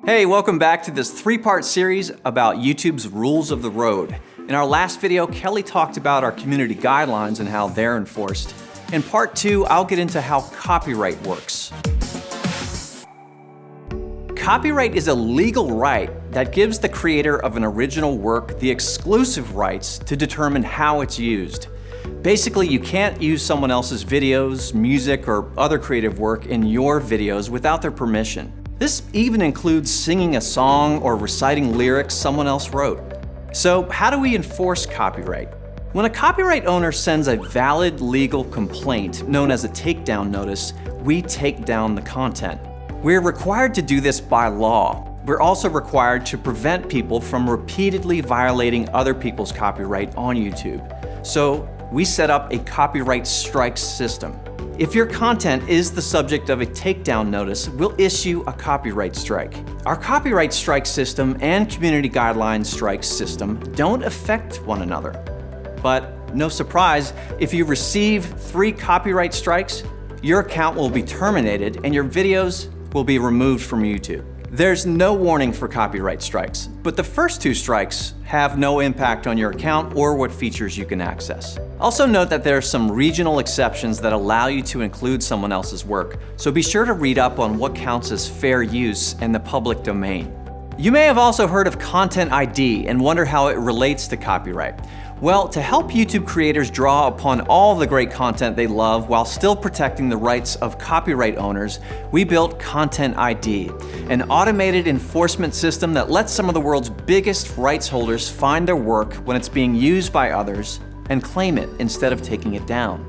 Hey, welcome back to this three-part series about YouTube's rules of the road. In our last video, Kelly talked about our community guidelines and how they're enforced. In part 2, I'll get into how copyright works. Copyright is a legal right that gives the creator of an original work the exclusive rights to determine how it's used. Basically, you can't use someone else's videos, music, or other creative work in your videos without their permission. This even includes singing a song or reciting lyrics someone else wrote. So how do we enforce copyright? When a copyright owner sends a valid legal complaint, known as a takedown notice, we take down the content. We're required to do this by law. We're also required to prevent people from repeatedly violating other people's copyright on YouTube. So we set up a copyright strikes system. If your content is the subject of a takedown notice, we'll issue a copyright strike. Our copyright strike system and community guidelines strike system don't affect one another. But no surprise, if you receive 3 copyright strikes, your account will be terminated and your videos will be removed from YouTube. There's no warning for copyright strikes, but the first 2 strikes have no impact on your account or what features you can access. Also note that there are some regional exceptions that allow you to include someone else's work, so be sure to read up on what counts as fair use in the public domain. You may have also heard of Content ID and wonder how it relates to copyright. Well, to help YouTube creators draw upon all the great content they love while still protecting the rights of copyright owners, we built Content ID, an automated enforcement system that lets some of the world's biggest rights holders find their work when it's being used by others and claim it instead of taking it down.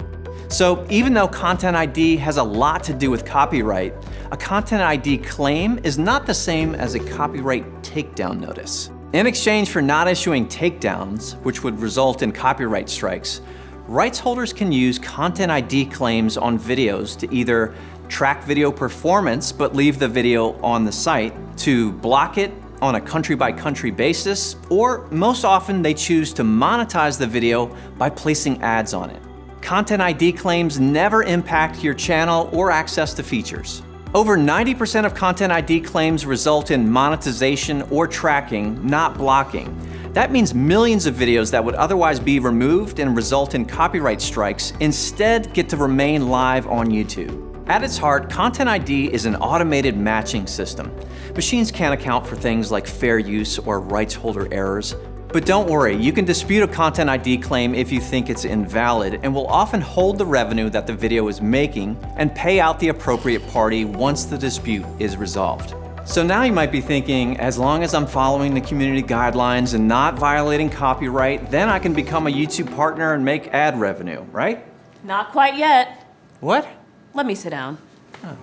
So even though Content ID has a lot to do with copyright, a Content ID claim is not the same as a copyright takedown notice. In exchange for not issuing takedowns, which would result in copyright strikes, rights holders can use Content ID claims on videos to either track video performance but leave the video on the site, to block it on a country-by-country basis, or most often they choose to monetize the video by placing ads on it. Content ID claims never impact your channel or access to features. Over 90% of Content ID claims result in monetization or tracking, not blocking. That means millions of videos that would otherwise be removed and result in copyright strikes instead get to remain live on YouTube. At its heart, Content ID is an automated matching system. Machines can't account for things like fair use or rights holder errors. But don't worry, you can dispute a Content ID claim if you think it's invalid, and will often hold the revenue that the video is making and pay out the appropriate party once the dispute is resolved. So now you might be thinking, as long as I'm following the community guidelines and not violating copyright, then I can become a YouTube partner and make ad revenue, right? Not quite yet. What? Let me sit down. Oh.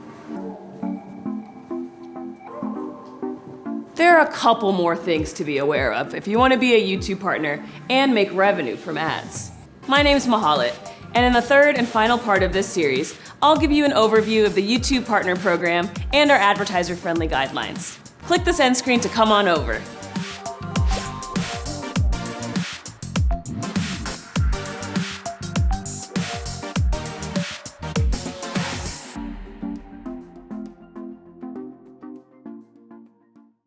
There are a couple more things to be aware of if you want to be a YouTube partner and make revenue from ads. My name's Mahalit, and in the third and final part of this series, I'll give you an overview of the YouTube Partner Program and our advertiser-friendly guidelines. Click this end screen to come on over.